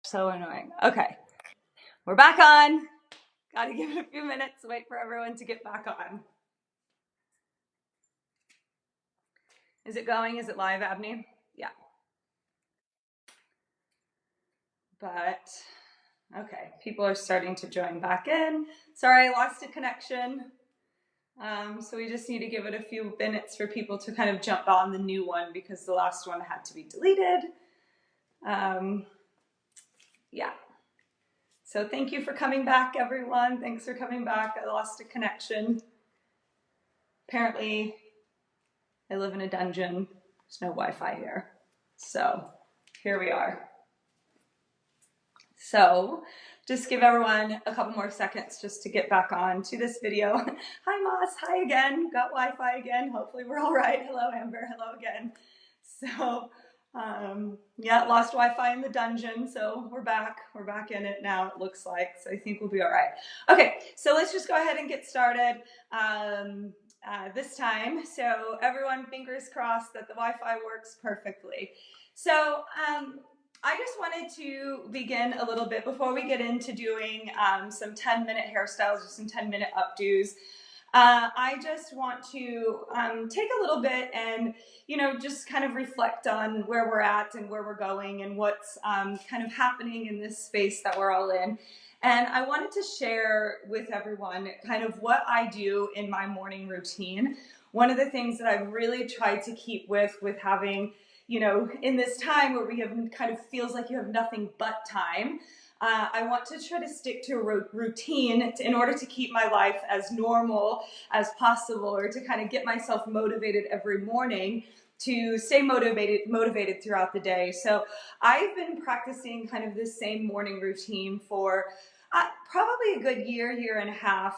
So annoying. Okay, we're back on. Gotta give it a few minutes, wait for everyone to get back on. Is it going? Is it live, Abney? Yeah. But, okay, people are starting to join back in. Sorry, I lost a connection. So we just need to give it a few minutes for people to kind of jump on the new one because the last one had to be deleted. Yeah. So thank you for coming back, everyone. Thanks for coming back. I lost a connection. Apparently, I live in a dungeon. There's no Wi-Fi here. So here we are. So just give everyone a couple more seconds just to get back on to this video. Hi, Moss. Hi again. Got Wi-Fi again. Hopefully we're all right. Hello, Amber. Hello again. So yeah, lost Wi-Fi in the dungeon, so we're back. We're back in it now, it looks like, so I think we'll be all right. Okay, so let's just go ahead and get started this time. So everyone, fingers crossed that the Wi-Fi works perfectly. So I just wanted to begin a little bit before we get into doing some 10-minute hairstyles or some 10-minute updos. I just want to take a little bit and, you know, just kind of reflect on where we're at and where we're going and what's kind of happening in this space that we're all in. And I wanted to share with everyone kind of what I do in my morning routine. One of the things that I've really tried to keep with having, you know, in this time where we have kind of feels like you have nothing but time. I want to try to stick to a routine in order to keep my life as normal as possible, or to kind of get myself motivated every morning to stay motivated throughout the day. So I've been practicing kind of this same morning routine for probably a good year and a half.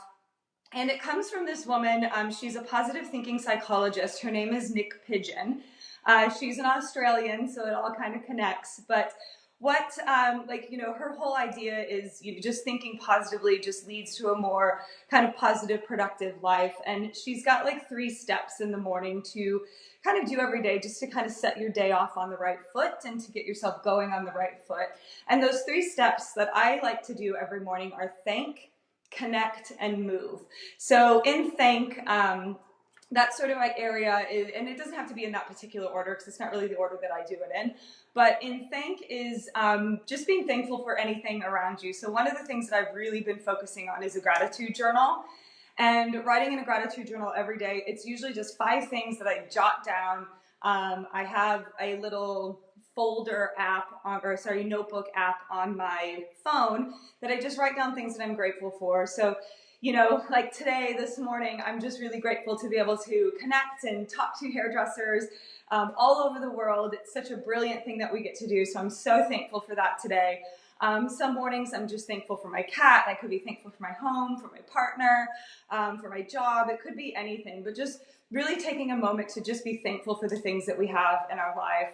And it comes from this woman. She's a positive thinking psychologist. Her name is Nick Pigeon. She's an Australian, so it all kind of connects. But what, like, you know, her whole idea is, you know, just thinking positively just leads to a more kind of positive, productive life. And she's got like 3 steps in the morning to kind of do every day just to kind of set your day off on the right foot and to get yourself going on the right foot. And those 3 steps that I like to do every morning are thank, connect, and move. So in thank, that's sort of my area, and it doesn't have to be in that particular order because it's not really the order that I do it in. But in thank is just being thankful for anything around you. So one of the things that I've really been focusing on is a gratitude journal. And writing in a gratitude journal every day, it's usually just 5 things that I jot down. I have a little folder app, notebook app on my phone that I just write down things that I'm grateful for. So, you know, like today, this morning, I'm just really grateful to be able to connect and talk to hairdressers all over the world. It's such a brilliant thing that we get to do, so I'm so thankful for that today. Some mornings I'm just thankful for my cat. I could be thankful for my home, for my partner, for my job. It could be anything, but just really taking a moment to just be thankful for the things that we have in our life.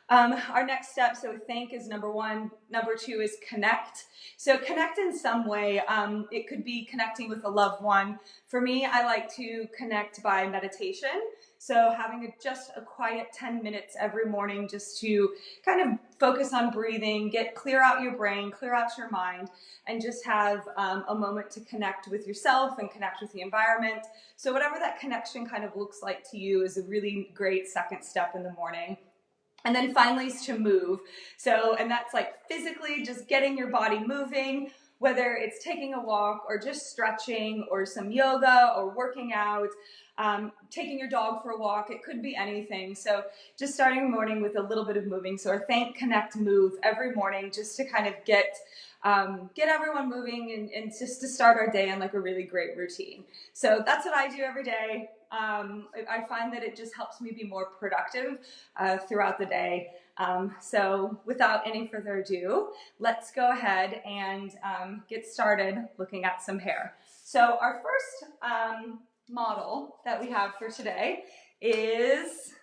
Our next step, so thank is number 1. Number 2 is connect. So connect in some way. It could be connecting with a loved one. For me, I like to connect by meditation. So having just a quiet 10 minutes every morning just to kind of focus on breathing, clear out your brain, clear out your mind, and just have a moment to connect with yourself and connect with the environment. So whatever that connection kind of looks like to you is a really great second step in the morning. And then finally is to move. So, and that's like physically just getting your body moving, whether it's taking a walk or just stretching or some yoga or working out, taking your dog for a walk. It could be anything. So just starting the morning with a little bit of moving. So our thank, connect, move every morning just to kind of get everyone moving and just to start our day in like a really great routine. So that's what I do every day. I find that it just helps me be more productive throughout the day. So without any further ado, let's go ahead and get started looking at some hair. So our first model that we have for today is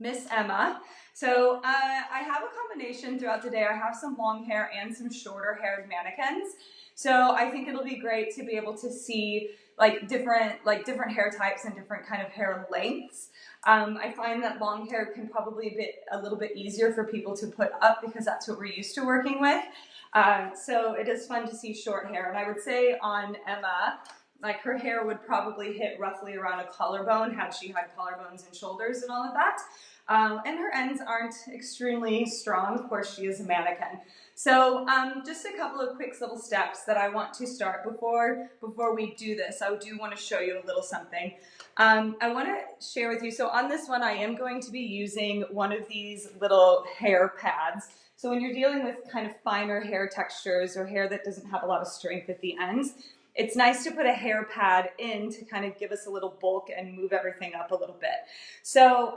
Miss Emma. So I have a combination throughout the day. I have some long hair and some shorter haired mannequins. So I think it'll be great to be able to see different hair types and different kind of hair lengths. I find that long hair can probably be a little bit easier for people to put up because that's what we're used to working with. So it is fun to see short hair. And I would say on Emma, like her hair would probably hit roughly around a collarbone had she had collarbones and shoulders and all of that. And her ends aren't extremely strong. Of course, she is a mannequin. So just a couple of quick little steps that I want to start before we do this. I do want to show you a little something. I want to share with you, so on this one I am going to be using one of these little hair pads. So when you're dealing with kind of finer hair textures or hair that doesn't have a lot of strength at the ends, it's nice to put a hair pad in to kind of give us a little bulk and move everything up a little bit. So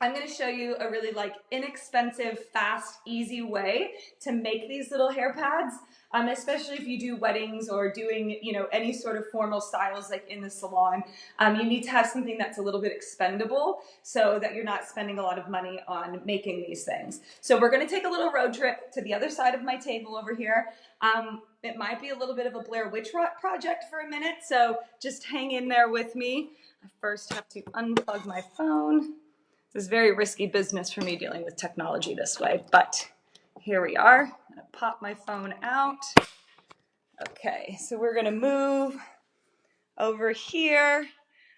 I'm going to show you a really inexpensive, fast, easy way to make these little hair pads, especially if you do weddings or doing, any sort of formal styles like in the salon. You need to have something that's a little bit expendable so that you're not spending a lot of money on making these things. So we're going to take a little road trip to the other side of my table over here. It might be a little bit of a Blair Witch project for a minute, so just hang in there with me. I first have to unplug my phone. This is very risky business for me dealing with technology this way, but here we are. I'm gonna pop my phone out. Okay, so we're gonna move over here.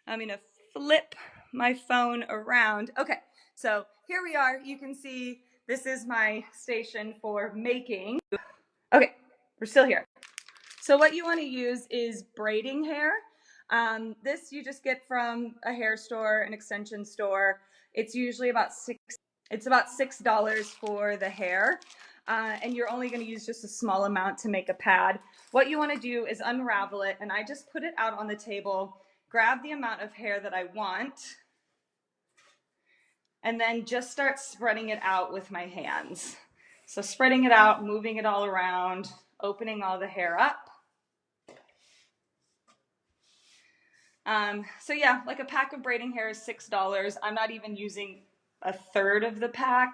I'm gonna flip my phone around. Okay, so here we are. You can see this is my station for making. Okay, we're still here. So what you wanna use is braiding hair. This you just get from a hair store, an extension store. It's usually about $6 for the hair, and you're only going to use just a small amount to make a pad. What you want to do is unravel it, and I just put it out on the table, grab the amount of hair that I want, and then just start spreading it out with my hands. So spreading it out, moving it all around, opening all the hair up. So yeah, like a pack of braiding hair is $6. I'm not even using a third of the pack,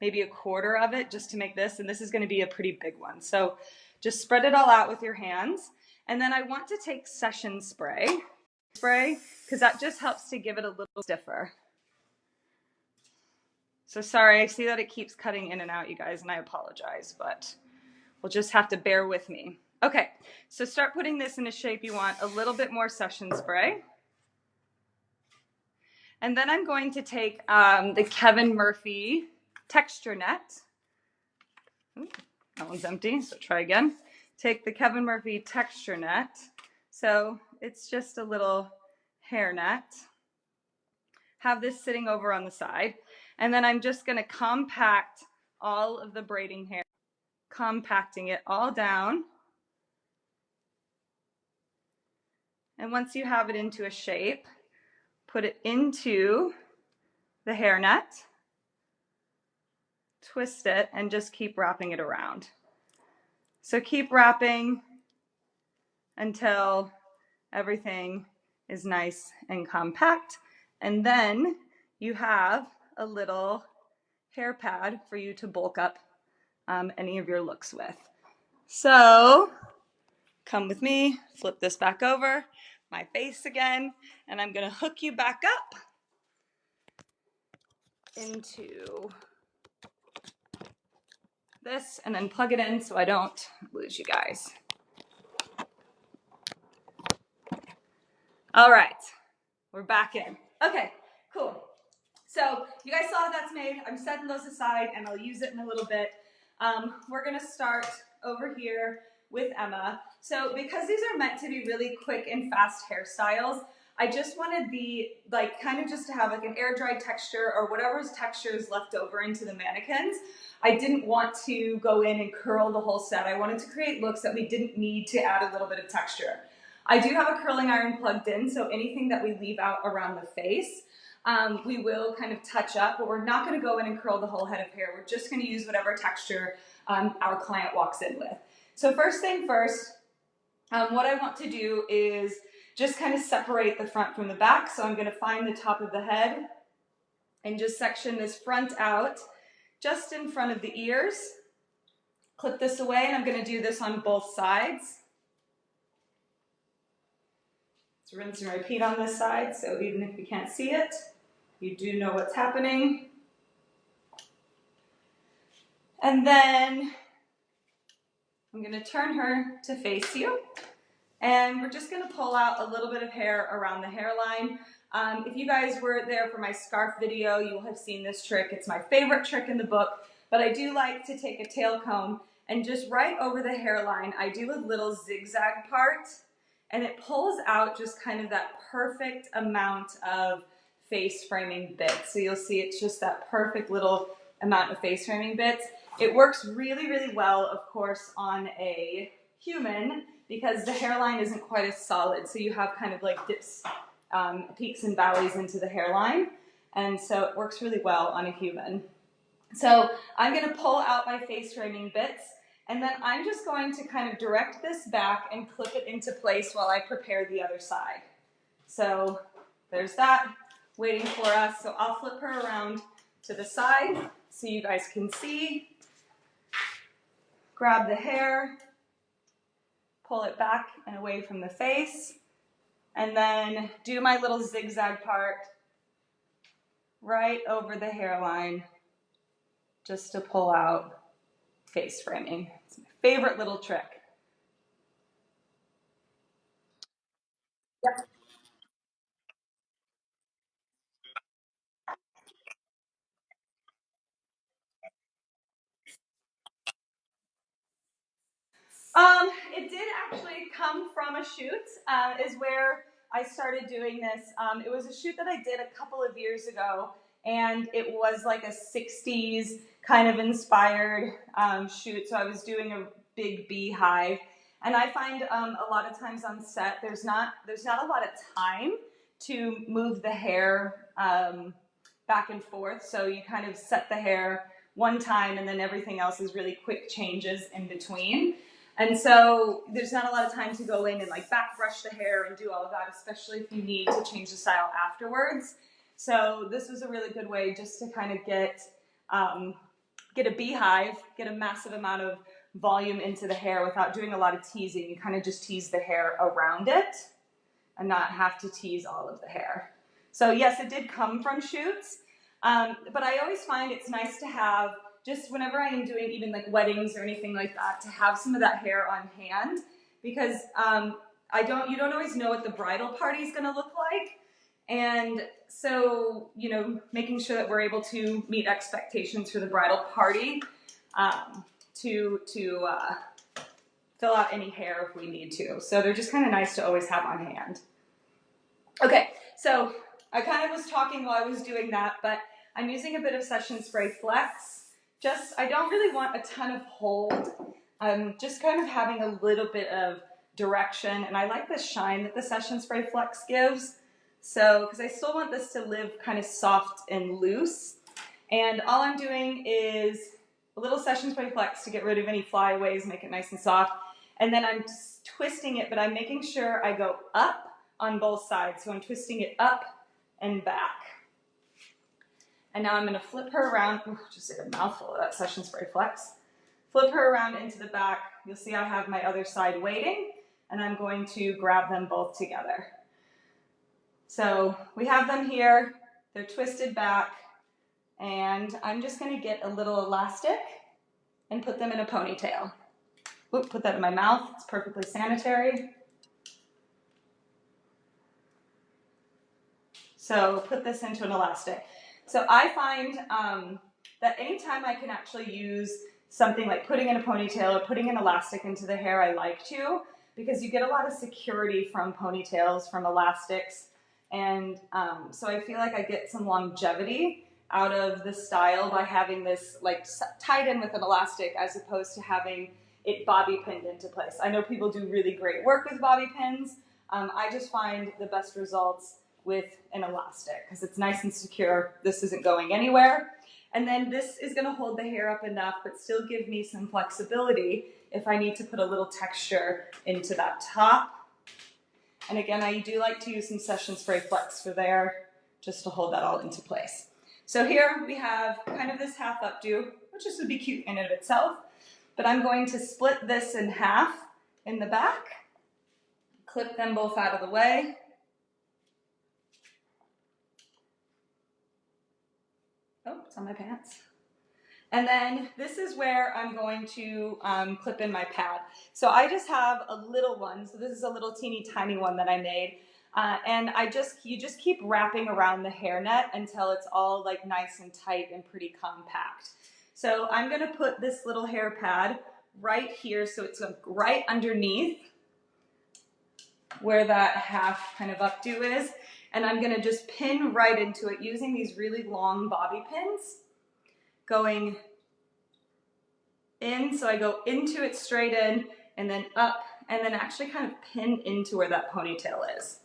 maybe a quarter of it just to make this, and this is going to be a pretty big one. So just spread it all out with your hands, and then I want to take session spray because that just helps to give it a little stiffer. So sorry, I see that it keeps cutting in and out, you guys, and I apologize, but we'll just have to bear with me. Okay, so start putting this in a shape you want, a little bit more session spray. And then I'm going to take the Kevin Murphy texture net. Ooh, that one's empty, so try again. Take the Kevin Murphy texture net. So it's just a little hair net. Have this sitting over on the side. And then I'm just going to compact all of the braiding hair, compacting it all down. And once you have it into a shape, put it into the hairnet, twist it, and just keep wrapping it around. So keep wrapping until everything is nice and compact, and then you have a little hair pad for you to bulk up any of your looks with. So come with me, flip this back over, my face again, and I'm gonna hook you back up into this and then plug it in so I don't lose you guys. All right, we're back in. Okay, cool. So you guys saw how that's made. I'm setting those aside and I'll use it in a little bit. We're gonna start over here with Emma. So because these are meant to be really quick and fast hairstyles, I just wanted the, kind of just to have an air dry texture or whatever's texture is left over into the mannequins. I didn't want to go in and curl the whole set. I wanted to create looks that we didn't need to add a little bit of texture. I do have a curling iron plugged in, so anything that we leave out around the face, we will kind of touch up, but we're not gonna go in and curl the whole head of hair. We're just gonna use whatever texture our client walks in with. So first thing first, what I want to do is just kind of separate the front from the back. So I'm gonna find the top of the head and just section this front out just in front of the ears. Clip this away, and I'm gonna do this on both sides. Let's rinse and repeat on this side, so even if you can't see it, you do know what's happening. And then I'm going to turn her to face you, and we're just going to pull out a little bit of hair around the hairline. If you guys were there for my scarf video, you will have seen this trick. It's my favorite trick in the book, but I do like to take a tail comb and just right over the hairline, I do a little zigzag part, and it pulls out just kind of that perfect amount of face framing bits. So you'll see it's just that perfect little amount of face framing bits. It works really, really well, of course, on a human because the hairline isn't quite as solid. So you have kind of like dips, peaks and valleys into the hairline. And so it works really well on a human. So I'm going to pull out my face framing bits, and then I'm just going to kind of direct this back and clip it into place while I prepare the other side. So there's that waiting for us. So I'll flip her around to the side so you guys can see. Grab the hair, pull it back and away from the face, and then do my little zigzag part right over the hairline just to pull out face framing. It's my favorite little trick. Yep. It did actually come from a shoot, is where I started doing this. It was a shoot that I did a couple of years ago, and it was like a 60s kind of inspired shoot. So I was doing a big beehive, and I find a lot of times on set there's not a lot of time to move the hair back and forth. So you kind of set the hair one time, and then everything else is really quick changes in between. And so there's not a lot of time to go in and like back brush the hair and do all of that, especially if you need to change the style afterwards. So this was a really good way just to kind of get a beehive, get a massive amount of volume into the hair without doing a lot of teasing. You kind of just tease the hair around it and not have to tease all of the hair. So yes, it did come from shoots, but I always find it's nice to have, just whenever I am doing even like weddings or anything like that, to have some of that hair on hand, because you don't always know what the bridal party is going to look like. And so, you know, making sure that we're able to meet expectations for the bridal party, to fill out any hair if we need to. So they're just kind of nice to always have on hand. Okay, so I kind of was talking while I was doing that, but I'm using a bit of Session Spray Flex. I don't really want a ton of hold. I'm just kind of having a little bit of direction, and I like the shine that the Session Spray Flex gives. So, because I still want this to live kind of soft and loose. And all I'm doing is a little Session Spray Flex to get rid of any flyaways, make it nice and soft. And then I'm just twisting it, but I'm making sure I go up on both sides. So I'm twisting it up and back. And now I'm going to flip her around. Ooh, just did a mouthful of that Session Spray Flex. Flip her around into the back. You'll see I have my other side waiting, and I'm going to grab them both together. So we have them here. They're twisted back, and I'm just going to get a little elastic and put them in a ponytail. Oop, put that in my mouth. It's perfectly sanitary. So put this into an elastic. So I find that anytime I can actually use something like putting in a ponytail or putting an elastic into the hair, I like to, because you get a lot of security from ponytails, from elastics. And so I feel like I get some longevity out of the style by having this like tied in with an elastic as opposed to having it bobby pinned into place. I know people do really great work with bobby pins. I just find the best results with an elastic because it's nice and secure. This isn't going anywhere. And then this is going to hold the hair up enough but still give me some flexibility if I need to put a little texture into that top. And again, I do like to use some Session Spray Flex for there just to hold that all into place. So here we have kind of this half updo, which just would be cute in and of itself. But I'm going to split this in half in the back, clip them both out of the way. Oh, it's on my pants. And then this is where I'm going to clip in my pad. So I just have a little one. So this is a little teeny tiny one that I made. And you just keep wrapping around the hairnet until it's all like nice and tight and pretty compact. So I'm gonna put this little hair pad right here, so it's right underneath where that half kind of updo is. And I'm gonna just pin right into it using these really long bobby pins, going in, so I go into it straight in and then up and then actually kind of pin into where that ponytail is.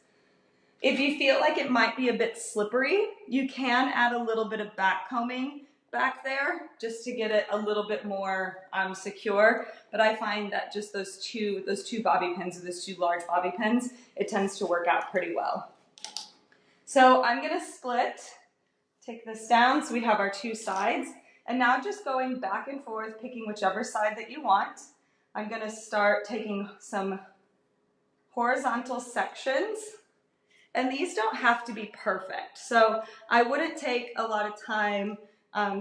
If you feel like it might be a bit slippery, you can add a little bit of back combing back there just to get it a little bit more secure, but I find that just those two bobby pins, or those two large bobby pins, it tends to work out pretty well. So I'm gonna take this down so we have our two sides. And now just going back and forth, picking whichever side that you want. I'm gonna start taking some horizontal sections. And these don't have to be perfect. So I wouldn't take a lot of time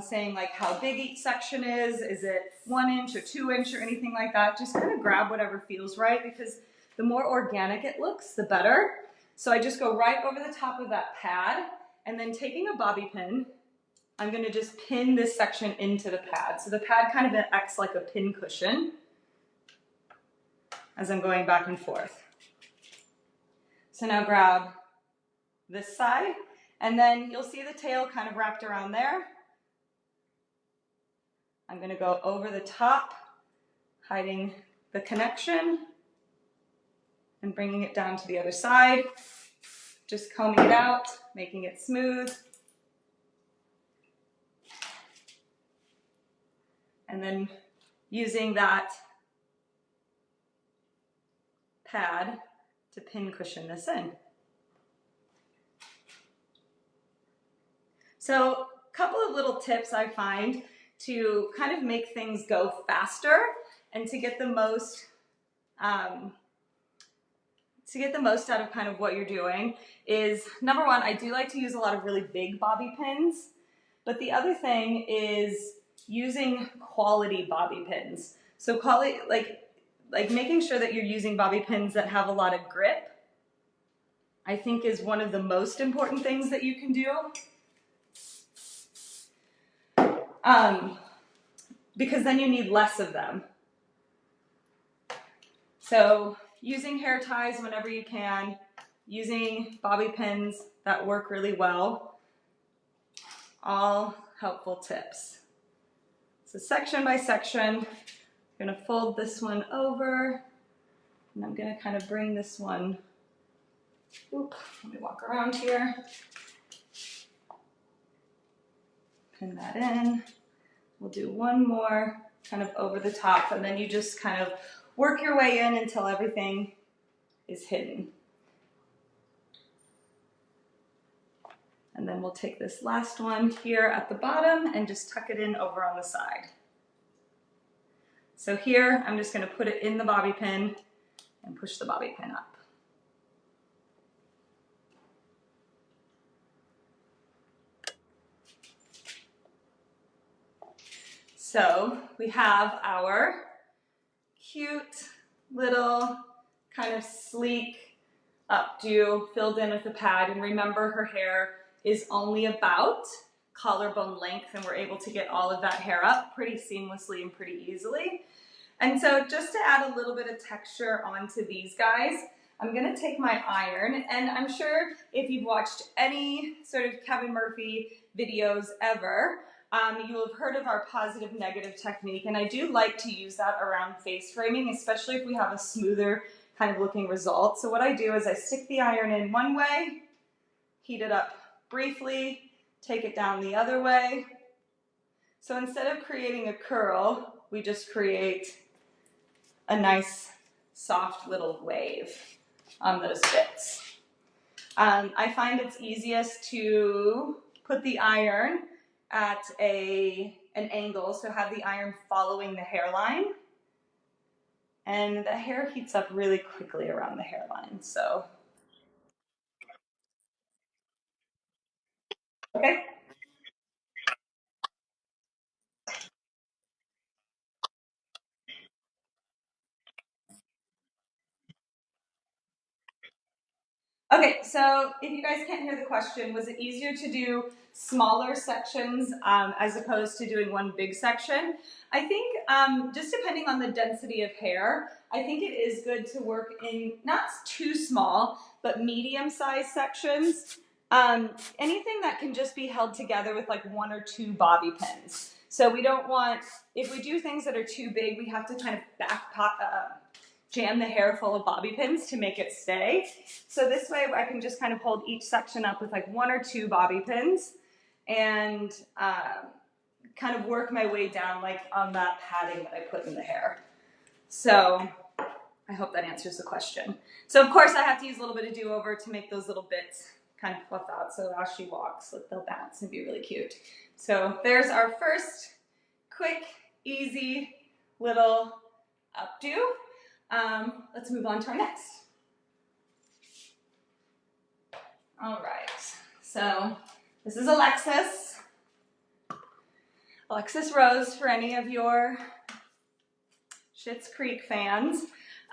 saying like how big each section is. Is it 1 inch or 2 inch or anything like that? Just kind of grab whatever feels right, because the more organic it looks, the better. So I just go right over the top of that pad, and then taking a bobby pin, I'm going to just pin this section into the pad. So the pad kind of acts like a pin cushion as I'm going back and forth. So now grab this side, and then you'll see the tail kind of wrapped around there. I'm going to go over the top, hiding the connection and bringing it down to the other side. Just combing it out, making it smooth. And then using that pad to pin cushion this in. So a couple of little tips I find to kind of make things go faster and to get the most out of kind of what you're doing is, number one, I do like to use a lot of really big bobby pins, but the other thing is using quality bobby pins. So quality, like making sure that you're using bobby pins that have a lot of grip, I think is one of the most important things that you can do. Because then you need less of them. So using hair ties whenever you can, using bobby pins that work really well, all helpful tips. So section by section, I'm gonna fold this one over, and I'm gonna kind of bring this one, let me walk around here, pin that in. We'll do one more kind of over the top, and then you just kind of work your way in until everything is hidden. And then we'll take this last one here at the bottom and just tuck it in over on the side. So here, I'm just going to put it in the bobby pin and push the bobby pin up. So we have our cute little kind of sleek updo filled in with the pad, and remember her hair is only about collarbone length, and we're able to get all of that hair up pretty seamlessly and pretty easily. And so just to add a little bit of texture onto these guys, I'm gonna take my iron, and I'm sure if you've watched any sort of Kevin Murphy videos ever, you will have heard of our positive negative technique, and I do like to use that around face framing, especially if we have a smoother kind of looking result. So what I do is I stick the iron in one way, heat it up briefly, take it down the other way. So instead of creating a curl, we just create a nice soft little wave on those bits. I find it's easiest to put the iron at an angle, so have the iron following the hairline. And the hair heats up really quickly around the hairline, so. Okay. Okay, so if you guys can't hear the question, was it easier to do smaller sections as opposed to doing one big section? I think just depending on the density of hair, I think it is good to work in not too small, but medium-sized sections. Anything that can just be held together with like 1 or 2 bobby pins. So we don't want, if we do things that are too big, we have to kind of jam the hair full of bobby pins to make it stay. So this way I can just kind of hold each section up with like 1 or 2 bobby pins and kind of work my way down like on that padding that I put in the hair. So I hope that answers the question. So of course I have to use a little bit of do-over to make those little bits kind of fluff out, so as she walks, they'll bounce and be really cute. So there's our first quick, easy little updo. Let's move on to our next. All right, so this is Alexis. Alexis Rose for any of your Schitt's Creek fans.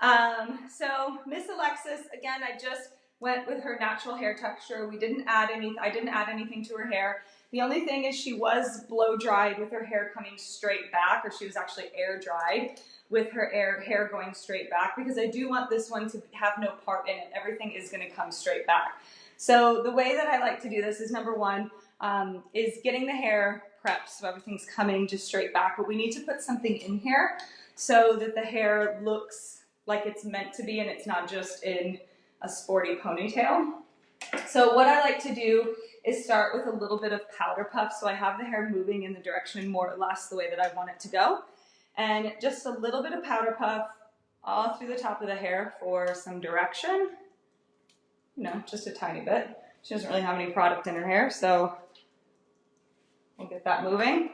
So Miss Alexis, again, I just went with her natural hair texture. I didn't add anything to her hair. The only thing is she was blow dried with her hair coming straight back, or she was actually air dried with her hair going straight back, because I do want this one to have no part in it. Everything is going to come straight back. So the way that I like to do this is, number one, is getting the hair prepped so everything's coming just straight back, but we need to put something in here so that the hair looks like it's meant to be and it's not just in a sporty ponytail. So what I like to do is start with a little bit of powder puff, so I have the hair moving in the direction more or less the way that I want it to go. And just a little bit of powder puff all through the top of the hair for some direction. You know, just a tiny bit. She doesn't really have any product in her hair, so we'll get that moving.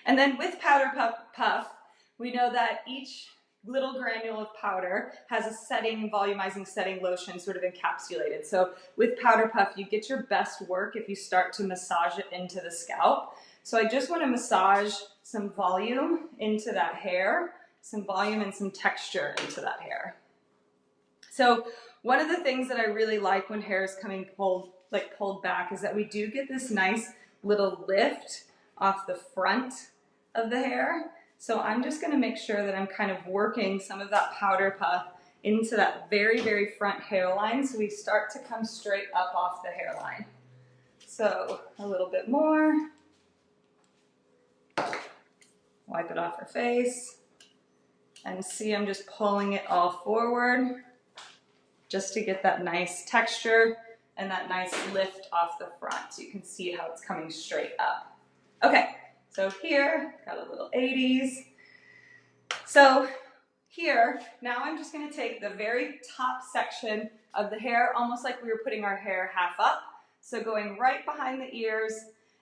And then with powder puff, we know that each little granule of powder has a setting, volumizing setting lotion sort of encapsulated. So with powder puff, you get your best work if you start to massage it into the scalp. So I just want to massage some volume into that hair, some volume and some texture into that hair. So one of the things that I really like when hair is coming pulled back is that we do get this nice little lift off the front of the hair. So I'm just going to make sure that I'm kind of working some of that powder puff into that very, very front hairline, so we start to come straight up off the hairline. So a little bit more. Wipe it off her face. And see, I'm just pulling it all forward just to get that nice texture and that nice lift off the front. So you can see how it's coming straight up. Okay, so here, got a little 80s. So here, now I'm just going to take the very top section of the hair, almost like we were putting our hair half up. So going right behind the ears.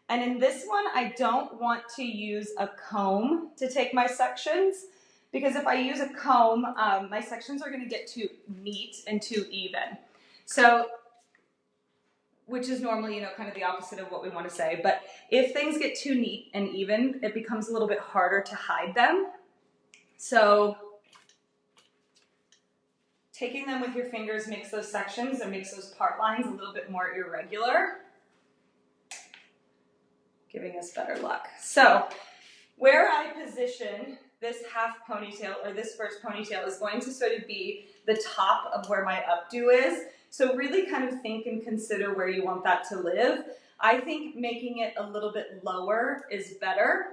And in this one, I don't want to use a comb to take my sections, because if I use a comb, my sections are going to get too neat and too even. So, which is normally, you know, kind of the opposite of what we want to say. But if things get too neat and even, it becomes a little bit harder to hide them. So taking them with your fingers makes those sections and makes those part lines a little bit more irregular, giving us better luck. So where I position this half ponytail, or this first ponytail, is going to sort of be the top of where my updo is. So really kind of think and consider where you want that to live. I think making it a little bit lower is better.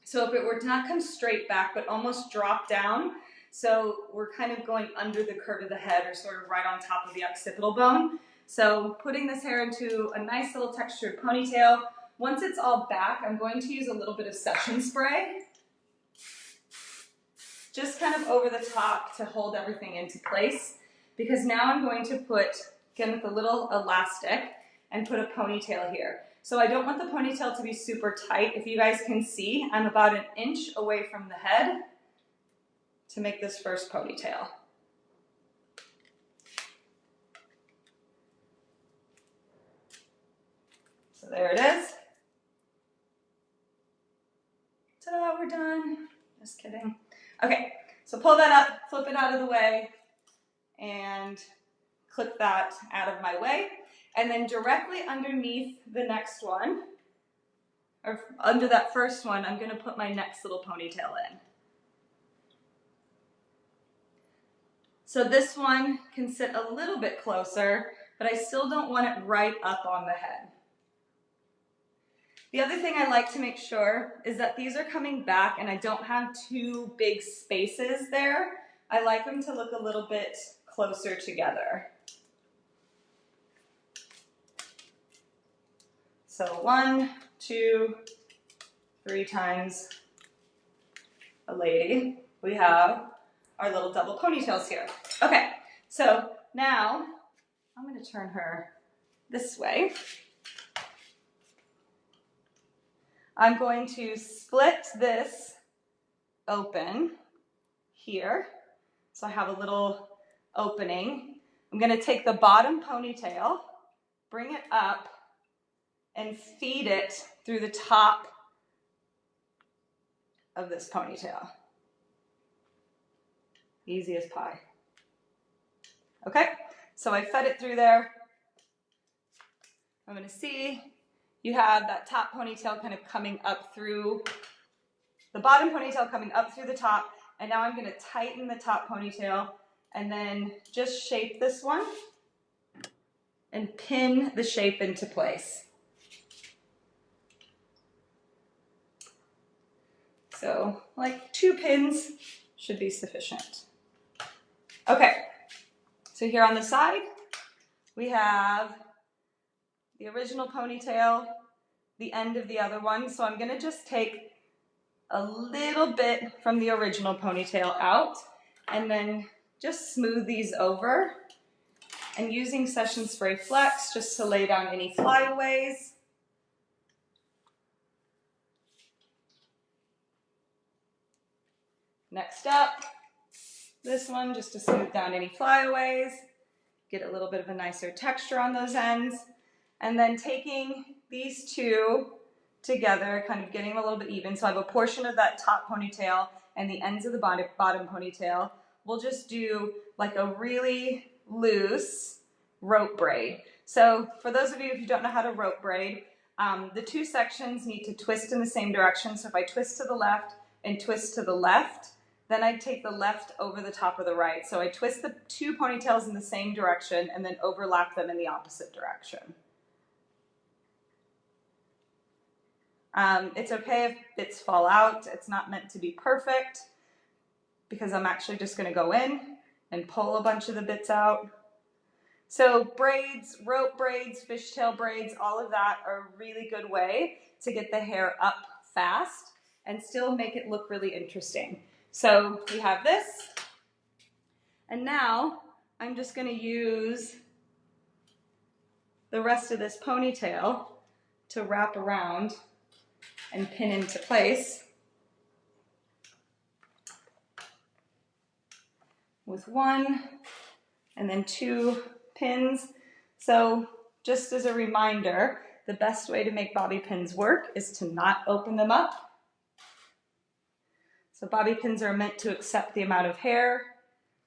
So if it were to not come straight back, but almost drop down, so we're kind of going under the curve of the head, or sort of right on top of the occipital bone. So putting this hair into a nice little textured ponytail. Once it's all back, I'm going to use a little bit of session spray, just kind of over the top to hold everything into place, because now I'm going to put, again with a little elastic, and put a ponytail here. So I don't want the ponytail to be super tight. If you guys can see, I'm about 1 inch away from the head to make this first ponytail. So there it is. Ta-da, we're done. Just kidding. Okay, so pull that up, flip it out of the way, and clip that out of my way. And then directly underneath the next one, or under that first one, I'm going to put my next little ponytail in. So this one can sit a little bit closer, but I still don't want it right up on the head. The other thing I like to make sure is that these are coming back and I don't have too big spaces there. I like them to look a little bit closer together. So 1, 2, 3 times a lady. We have our little double ponytails here. Okay, so now I'm going to turn her this way. I'm going to split this open here. So I have a little opening. I'm going to take the bottom ponytail, bring it up, and feed it through the top of this ponytail. Easy as pie. Okay, so I fed it through there. I'm going to see you have that top ponytail kind of coming up through the bottom ponytail coming up through the top, and now I'm going to tighten the top ponytail and then just shape this one and pin the shape into place. So like 2 pins should be sufficient. Okay, so here on the side, we have the original ponytail, the end of the other one. So I'm going to just take a little bit from the original ponytail out and then just smooth these over, and using Session Spray Flex just to lay down any flyaways. Next up, this one just to smooth down any flyaways, get a little bit of a nicer texture on those ends, and then taking these two together, kind of getting them a little bit even. So I have a portion of that top ponytail and the ends of the bottom ponytail. We'll just do like a really loose rope braid. So for those of you who don't know how to rope braid, the 2 sections need to twist in the same direction. So if I twist to the left and twist to the left, then I take the left over the top of the right. So I twist the 2 ponytails in the same direction and then overlap them in the opposite direction. It's okay if bits fall out. It's not meant to be perfect because I'm actually just going to go in and pull a bunch of the bits out. So braids, rope braids, fishtail braids, all of that are a really good way to get the hair up fast and still make it look really interesting. So we have this, and now I'm just going to use the rest of this ponytail to wrap around and pin into place with 1 and then 2 pins. So just as a reminder, the best way to make bobby pins work is to not open them up. So bobby pins are meant to accept the amount of hair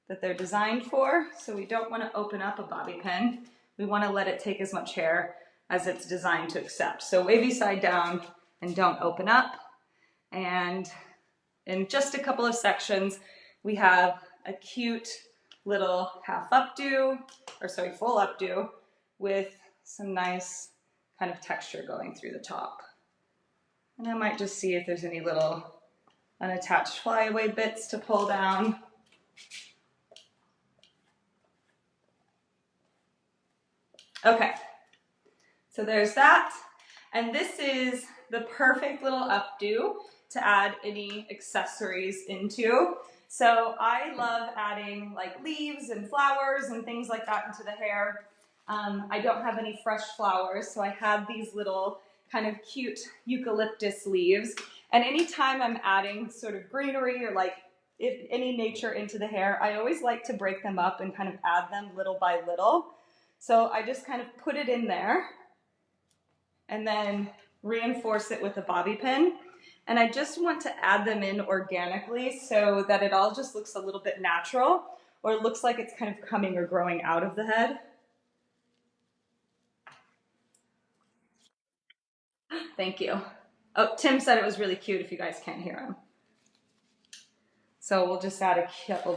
that they're designed for. So we don't want to open up a bobby pin. We want to let it take as much hair as it's designed to accept. So wavy side down and don't open up. And in just a couple of sections, we have a cute little half updo, or sorry, full updo with some nice kind of texture going through the top. And I might just see if there's any little unattached flyaway bits to pull down. Okay, so there's that. And this is the perfect little updo to add any accessories into. So I love adding like leaves and flowers and things like that into the hair. I don't have any fresh flowers, so I have these little kind of cute eucalyptus leaves. And anytime I'm adding sort of greenery or like if any nature into the hair, I always like to break them up and kind of add them little by little. So I just kind of put it in there and then reinforce it with a bobby pin. And I just want to add them in organically so that it all just looks a little bit natural. or it looks like it's kind of coming or growing out of the head. Thank you. Oh, Tim said it was really cute if you guys can't hear him. So we'll just add a couple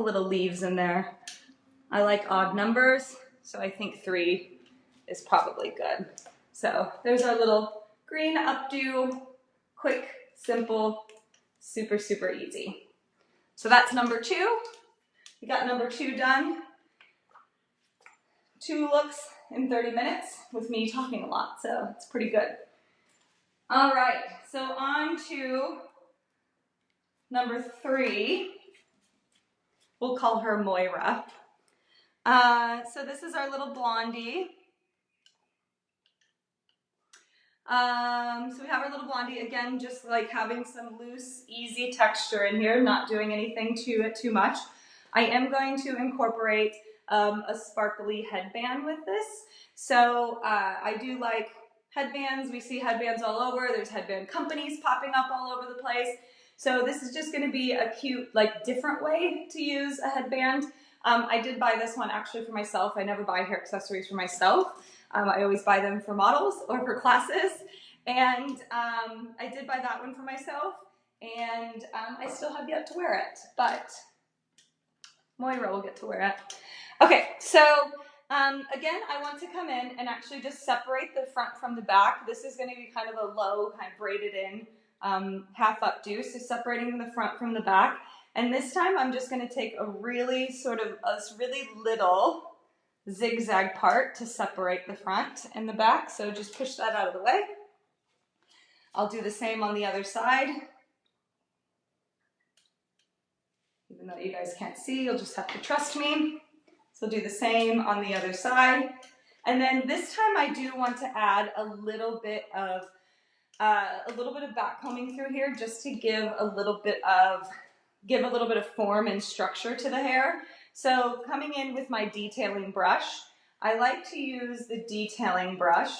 little leaves in there. I like odd numbers, so I think 3 is probably good. So there's our little green updo, quick, simple, super, super easy. So that's number 2. We got number 2 done. 2 looks in 30 minutes with me talking a lot, so it's pretty good. All right, so on to number 3. We'll call her Moira. So this is our little blondie. So we have our little blondie, again, just like having some loose, easy texture in here, not doing anything to it too much. I am going to incorporate a sparkly headband with this. So I do like headbands. We see headbands all over. There's headband companies popping up all over the place. So this is just going to be a cute, like, different way to use a headband. I did buy this one actually for myself. I never buy hair accessories for myself. I always buy them for models or for classes. And I did buy that one for myself. And I still have yet to wear it. But Moira will get to wear it. Okay, so again, I want to come in and actually just separate the front from the back. This is going to be kind of a low, kind of braided in half updo, so separating the front from the back. And this time I'm just going to take a really really little zigzag part to separate the front and the back. So just push that out of the way. I'll do the same on the other side. Even though you guys can't see, you'll just have to trust me. So do the same on the other side. And then this time I do want to add a little bit of back combing through here, just to give a little bit of form and structure to the hair. So coming in with my detailing brush, I like to use the detailing brush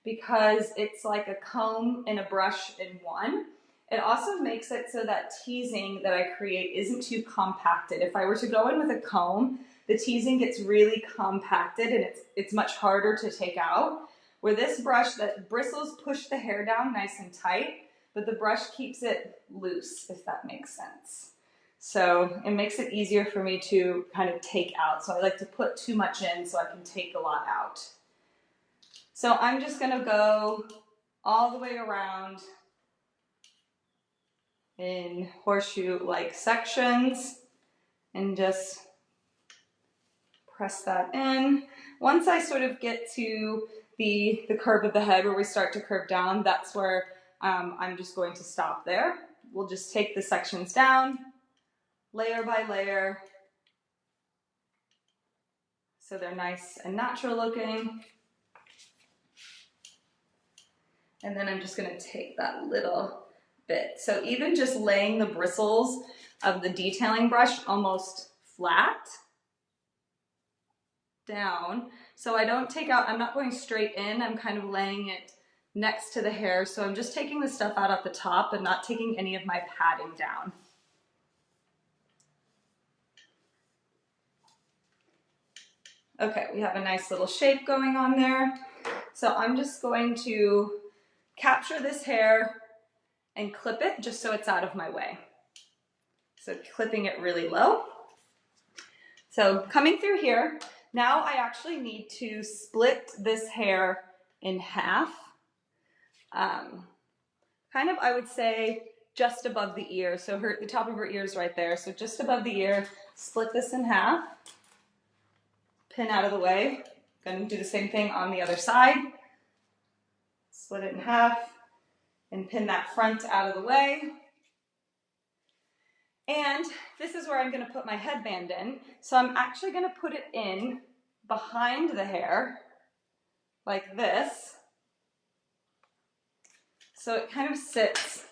because it's like a comb and a brush in one. It also makes it so that teasing that I create isn't too compacted. If I were to go in with a comb, the teasing gets really compacted and it's much harder to take out. Where this brush, that bristles push the hair down nice and tight, but the brush keeps it loose, if that makes sense. So it makes it easier for me to kind of take out. So I like to put too much in so I can take a lot out. So I'm just gonna go all the way around in horseshoe-like sections and just press that in. Once I sort of get to the curve of the head where we start to curve down, that's where I'm just going to stop there. We'll just take the sections down, layer by layer, so they're nice and natural looking. And then I'm just going to take that little bit. So even just laying the bristles of the detailing brush almost flat down, so I don't take out, I'm not going straight in, I'm kind of laying it next to the hair, so I'm just taking the stuff out at the top and not taking any of my padding down. Okay, we have a nice little shape going on there. So I'm just going to capture this hair and clip it just so it's out of my way. So clipping it really low. So coming through here, now I actually need to split this hair in half. Kind of, I would say, just above the ear. So the top of her ear is right there. So just above the ear, split this in half. Pin out of the way. Going to do the same thing on the other side. Split it in half and pin that front out of the way. And this is where I'm going to put my headband in. So I'm actually going to put it in behind the hair like this. So it kind of sits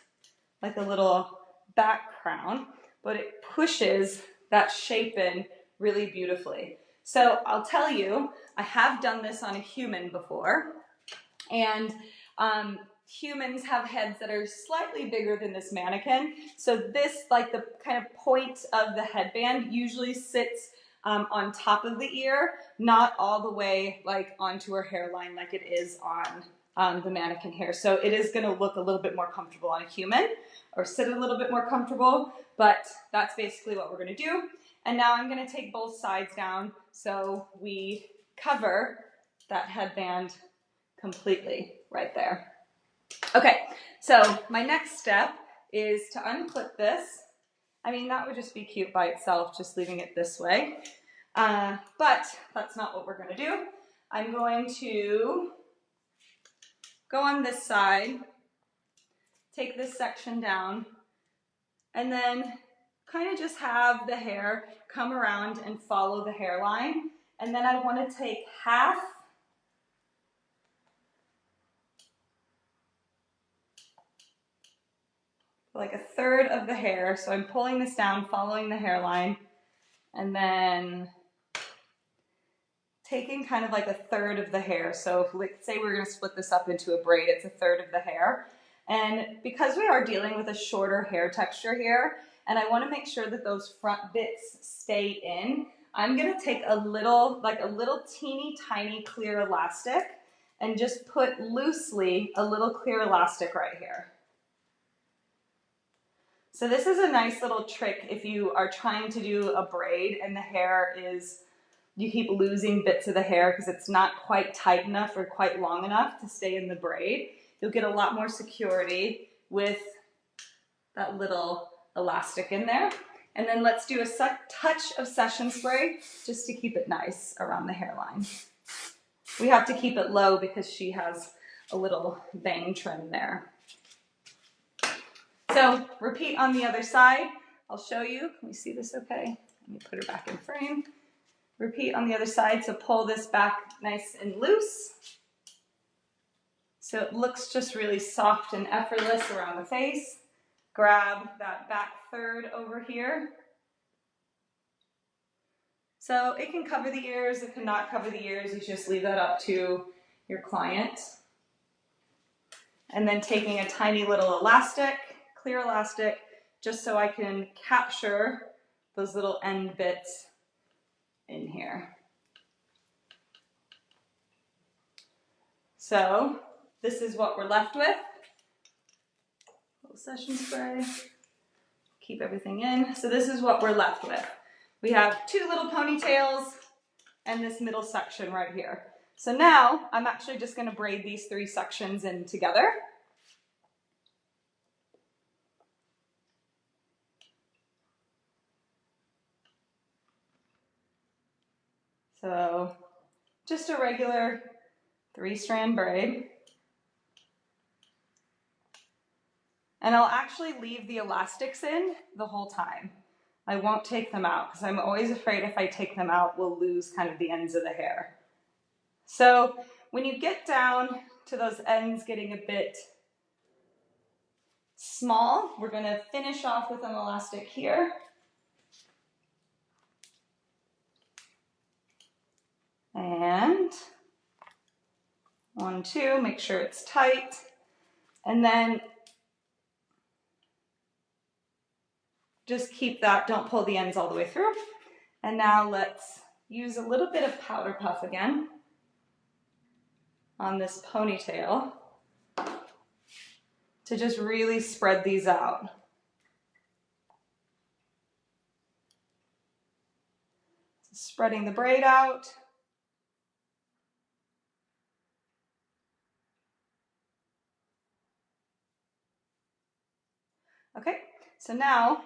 like a little back crown, but it pushes that shape in really beautifully. So I'll tell you, I have done this on a human before, and humans have heads that are slightly bigger than this mannequin. So this, like the kind of point of the headband, usually sits on top of the ear, not all the way like onto her hairline like it is on the mannequin here. So it is going to look a little bit more comfortable on a human, or sit a little bit more comfortable, but that's basically what we're going to do. And now I'm going to take both sides down so we cover that headband completely right there. Okay, so my next step is to unclip this. I mean, that would just be cute by itself, just leaving it this way. But that's not what we're going to do. I'm going to go on this side, take this section down, and then kind of just have the hair come around and follow the hairline. And then I want to take half, like a third of the hair. So I'm pulling this down, following the hairline, and then taking kind of like a third of the hair. So if, let's say we're going to split this up into a braid, it's a third of the hair. And because we are dealing with a shorter hair texture here, and I want to make sure that those front bits stay in, I'm going to take a little, like a little teeny tiny clear elastic, and just put loosely a little clear elastic right here. So this is a nice little trick if you are trying to do a braid and the hair is, you keep losing bits of the hair because it's not quite tight enough or quite long enough to stay in the braid. You'll get a lot more security with that little elastic in there. And then let's do a touch of session spray just to keep it nice around the hairline. We have to keep it low because she has a little bang trim there. So repeat on the other side. I'll show you. Can we see this okay? Let me put her back in frame. Repeat on the other side. So pull this back nice and loose. So it looks just really soft and effortless around the face. Grab that back third over here. So it can cover the ears, it cannot cover the ears. You just leave that up to your client. And then taking a tiny little elastic, clear elastic, just so I can capture those little end bits in here. So this is what we're left with. Little session spray, keep everything in. So this is what we're left with. We have two little ponytails and this middle section right here. So now I'm actually just going to braid these three sections in together. So just a regular 3-strand braid. And I'll actually leave the elastics in the whole time. I won't take them out because I'm always afraid if I take them out, we'll lose kind of the ends of the hair. So when you get down to those ends getting a bit small, we're going to finish off with an elastic here. And 1, 2, make sure it's tight. And then just keep that, don't pull the ends all the way through. And now let's use a little bit of powder puff again on this ponytail to just really spread these out. Spreading the braid out. Okay, so now,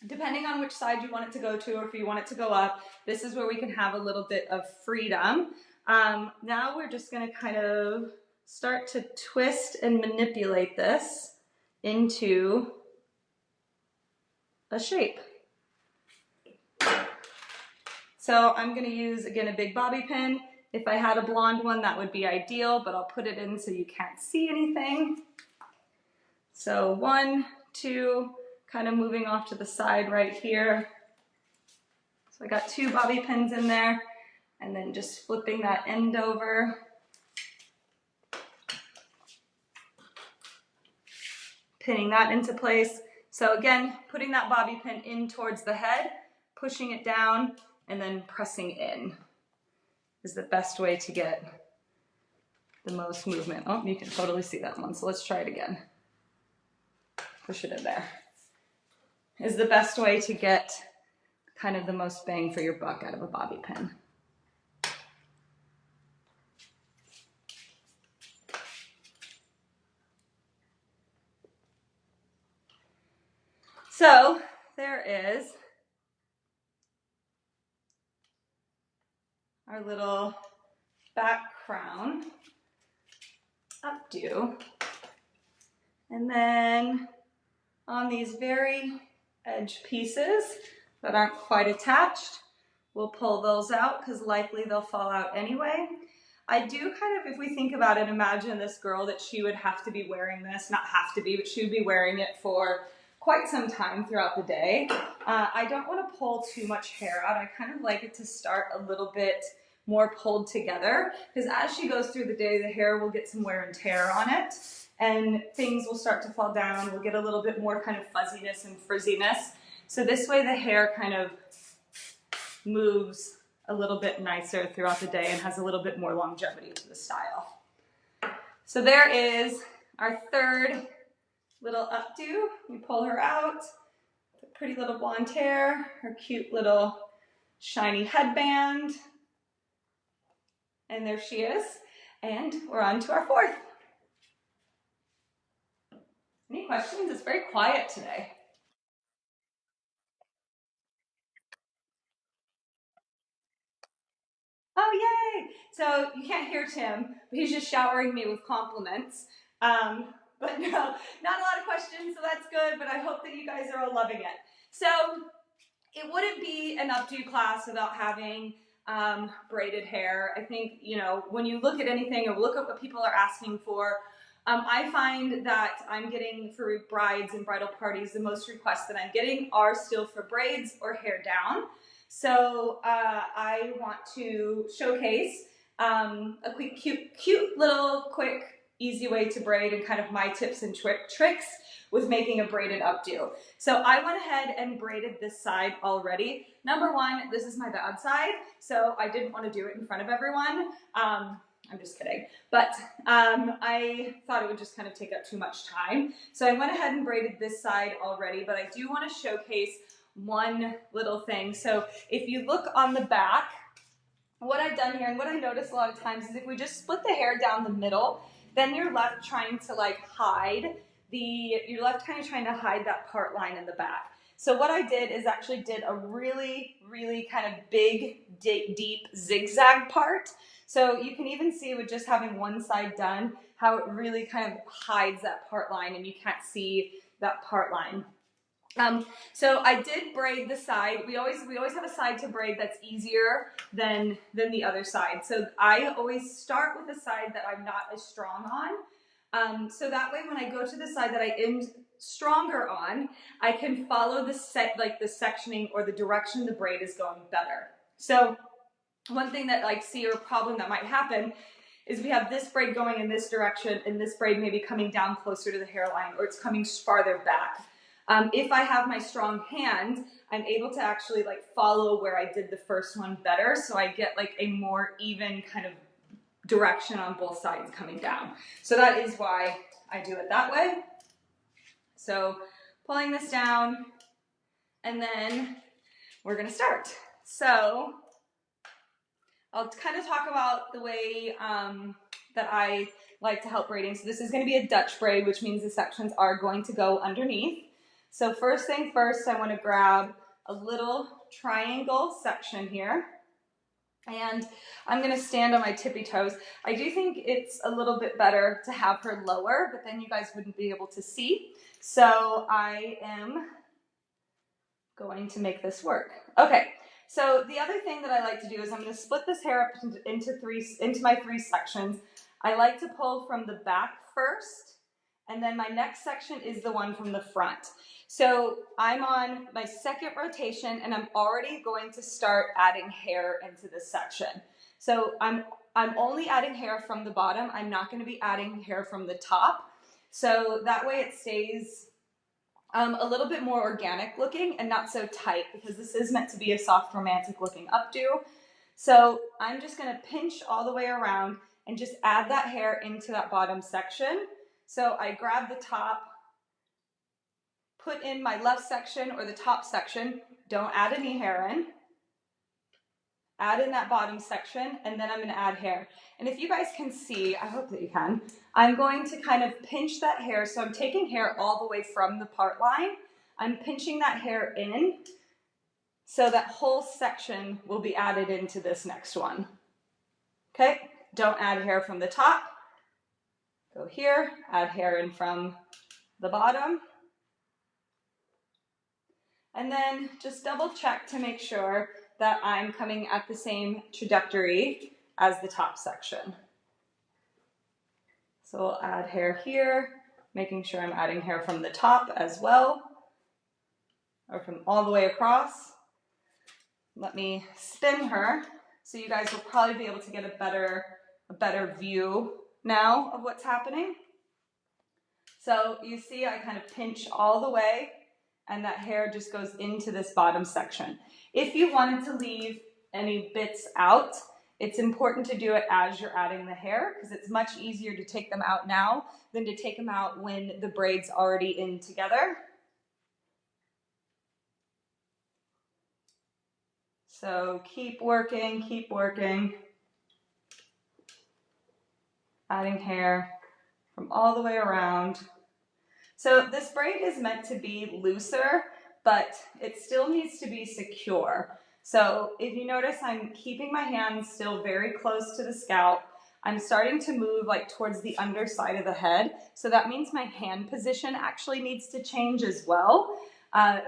depending on which side you want it to go to, or if you want it to go up, this is where we can have a little bit of freedom. Now we're just going to kind of start to twist and manipulate this into a shape. So I'm going to use, again, a big bobby pin. If I had a blonde one, that would be ideal, but I'll put it in so you can't see anything. So 1, 2, kind of moving off to the side right here. So I got 2 bobby pins in there, and then just flipping that end over. pinning that into place. So again, putting that bobby pin in towards the head, pushing it down, and then pressing in is the best way to get the most movement. Oh, you can totally see that one, so let's try it again. Push it in there. Is the best way to get kind of the most bang for your buck out of a bobby pin. So there is our little back crown updo. And then on these very edge pieces that aren't quite attached, we'll pull those out because likely they'll fall out anyway. I do kind of, if we think about it, imagine this girl that she would have to be wearing this, not have to be, but she would be wearing it for quite some time throughout the day. I don't want to pull too much hair out. I kind of like it to start a little bit more pulled together because as she goes through the day, the hair will get some wear and tear on it and things will start to fall down. We'll get a little bit more kind of fuzziness and frizziness. So this way the hair kind of moves a little bit nicer throughout the day and has a little bit more longevity to the style. So there is our third little updo. We pull her out, the pretty little blonde hair, her cute little shiny headband, and there she is. And we're on to our fourth. Any questions? It's very quiet today. Oh, yay! So you can't hear Tim, but he's just showering me with compliments. But no, not a lot of questions, so that's good, but I hope that you guys are all loving it. So it wouldn't be an updo class without having braided hair. I think, you know, when you look at anything or look at what people are asking for, I find that I'm getting for brides and bridal parties, the most requests that I'm getting are still for braids or hair down. So I want to showcase a quick, cute little quick, easy way to braid and kind of my tips and tricks with making a braided updo. So I went ahead and braided this side already. Number one, this is my bad side, so I didn't want to do it in front of everyone. I'm just kidding, but I thought it would just kind of take up too much time. So I went ahead and braided this side already, but I do want to showcase one little thing. So if you look on the back, what I've done here and what I notice a lot of times is if we just split the hair down the middle, then you're left trying to like hide you're left kind of trying to hide that part line in the back. So what I did is actually did a really, really kind of big, deep zigzag part. So you can even see with just having one side done, how it really kind of hides that part line and you can't see that part line. So I did braid the side. We always have a side to braid that's easier than the other side. So I always start with the side that I'm not as strong on. So that way when I go to the side that I am stronger on, I can follow the sectioning or the direction the braid is going better. So one thing that I see or a problem that might happen is we have this braid going in this direction and this braid maybe coming down closer to the hairline or it's coming farther back. If I have my strong hand, I'm able to actually like follow where I did the first one better, so I get like a more even kind of direction on both sides coming down. So that is why I do it that way. So pulling this down, and then we're gonna start. So I'll kind of talk about the way that I like to help braiding. So this is gonna be a Dutch braid, which means the sections are going to go underneath. So first thing first, I want to grab a little triangle section here. And I'm going to stand on my tippy toes. I do think it's a little bit better to have her lower, but then you guys wouldn't be able to see. So I am going to make this work. Okay, so the other thing that I like to do is I'm going to split this hair up into my three sections. I like to pull from the back first, and then my next section is the one from the front. So I'm on my second rotation and I'm already going to start adding hair into this section. So I'm only adding hair from the bottom. I'm not going to be adding hair from the top. So that way it stays a little bit more organic looking and not so tight, because this is meant to be a soft, romantic looking updo. So I'm just gonna pinch all the way around and just add that hair into that bottom section. So I grab the top, put in my left section or the top section, don't add any hair in. Add in that bottom section, and then I'm gonna add hair. And if you guys can see, I hope that you can, I'm going to kind of pinch that hair. So I'm taking hair all the way from the part line. I'm pinching that hair in, so that whole section will be added into this next one. Okay, don't add hair from the top. Go here, add hair in from the bottom. And then just double check to make sure that I'm coming at the same trajectory as the top section. So we'll add hair here, making sure I'm adding hair from the top as well, or from all the way across. Let me spin her so you guys will probably be able to get a better view now of what's happening. So you see I kind of pinch all the way, and that hair just goes into this bottom section. If you wanted to leave any bits out, it's important to do it as you're adding the hair, because it's much easier to take them out now than to take them out when the braid's already in together. So keep working, adding hair from all the way around. So this braid is meant to be looser, but it still needs to be secure. So if you notice, I'm keeping my hands still very close to the scalp. I'm starting to move like towards the underside of the head. So that means my hand position actually needs to change as well,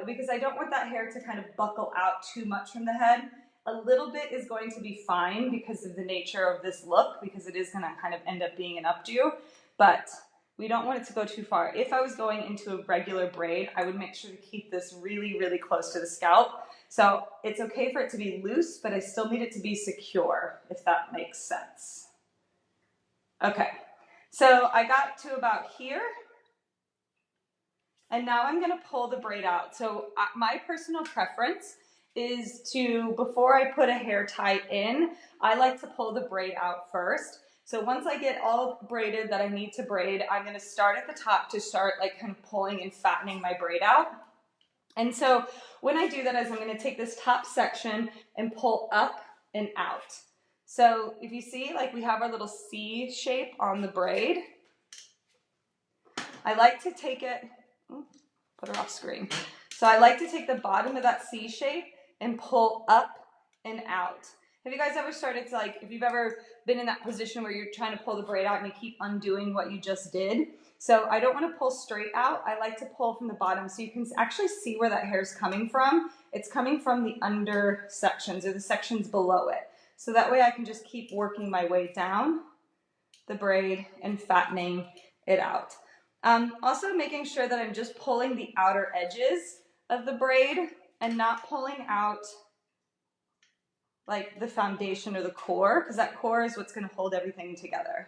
because I don't want that hair to kind of buckle out too much from the head. A little bit is going to be fine because of the nature of this look, because it is going to kind of end up being an updo, but we don't want it to go too far. If I was going into a regular braid, I would make sure to keep this really, really close to the scalp. So it's okay for it to be loose, but I still need it to be secure, if that makes sense. Okay, so I got to about here, and now I'm gonna pull the braid out. So my personal preference is to, before I put a hair tie in, I like to pull the braid out first. So once I get all braided that I need to braid, I'm gonna start at the top to start like kind of pulling and fattening my braid out. And so when I do that, I'm gonna take this top section and pull up and out. So if you see, like we have our little C shape on the braid. I like to take it, put her off screen. So I like to take the bottom of that C shape and pull up and out. Have you guys ever started to, like, if you've ever been in that position where you're trying to pull the braid out and you keep undoing what you just did? So I don't want to pull straight out. I like to pull from the bottom so you can actually see where that hair is coming from. It's coming from the under sections, or the sections below it. So that way I can just keep working my way down the braid and fattening it out. Also making sure that I'm just pulling the outer edges of the braid and not pulling out like the foundation or the core, because that core is what's going to hold everything together.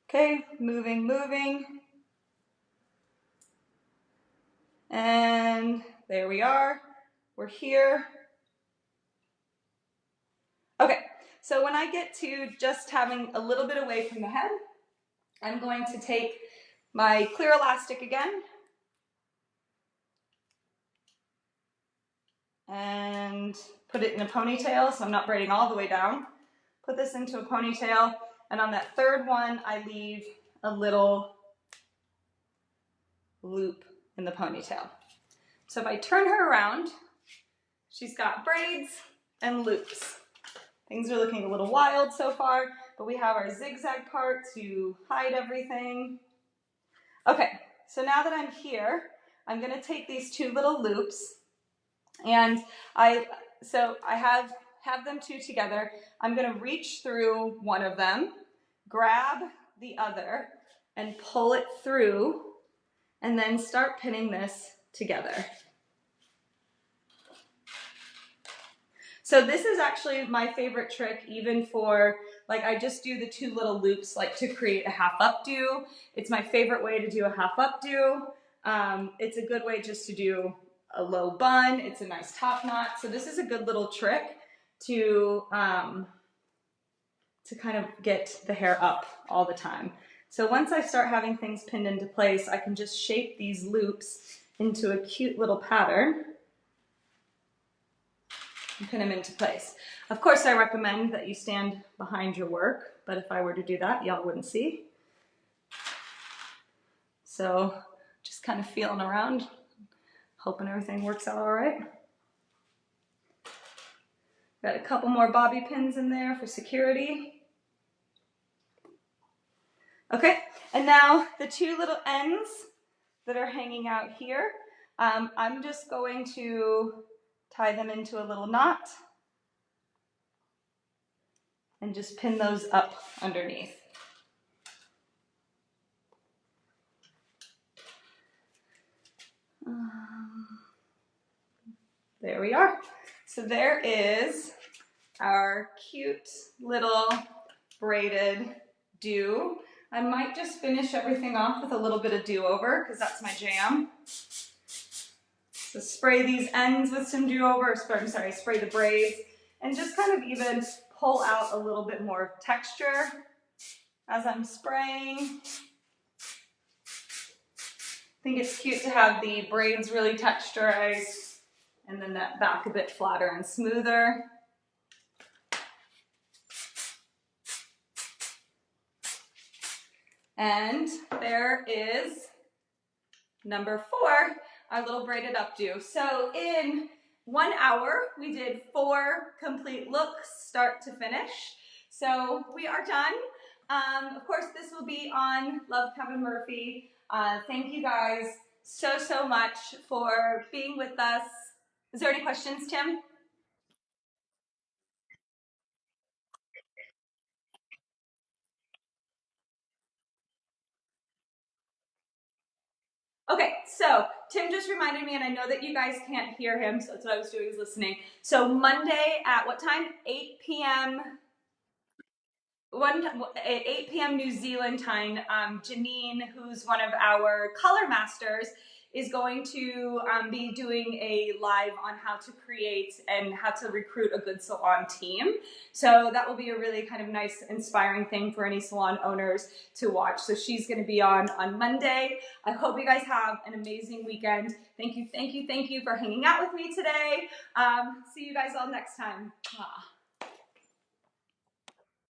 Okay, moving. And there we are. We're here. Okay, so when I get to just having a little bit away from the head, I'm going to take my clear elastic again and put it in a ponytail, so I'm not braiding all the way down. Put this into a ponytail, and on that third one, I leave a little loop in the ponytail. So if I turn her around, she's got braids and loops. Things are looking a little wild so far, but we have our zigzag part to hide everything. Okay, so now that I'm here, I'm gonna take these two little loops, and I have them two together. I'm gonna reach through one of them, grab the other, and pull it through, and then start pinning this together. So this is actually my favorite trick, even for like I just do the 2 little loops like to create a half updo. It's my favorite way to do a half updo. It's a good way just to do a low bun. It's a nice top knot. So this is a good little trick to kind of get the hair up all the time. So once I start having things pinned into place, I can just shape these loops into a cute little pattern and pin them into place. Of course, I recommend that you stand behind your work, but if I were to do that, y'all wouldn't see. So just kind of feeling around, hoping everything works out all right. Got a couple more bobby pins in there for security. Okay, and now the 2 little ends that are hanging out here, I'm just going to tie them into a little knot and just pin those up underneath. There we are. So there is our cute little braided do. I might just finish everything off with a little bit of do-over because that's my jam. So spray these ends with some do-over, spray the braids, and just kind of even pull out a little bit more texture as I'm spraying. I think it's cute to have the braids really texturized and then that back a bit flatter and smoother. And there is number 4, our little braided updo. So in 1 hour, we did 4 complete looks, start to finish. So we are done. Of course, this will be on Love Kevin Murphy. Thank you guys so much for being with us. Is there any questions, Tim? Okay, so Tim just reminded me, and I know that you guys can't hear him, so that's what I was doing, is listening. So Monday at what time? 8 p.m. 8 p.m. New Zealand time, Janine, who's one of our color masters, is going to be doing a live on how to create and how to recruit a good salon team. So that will be a really kind of nice, inspiring thing for any salon owners to watch. So she's going to be on Monday. I hope you guys have an amazing weekend. Thank you for hanging out with me today. See you guys all next time.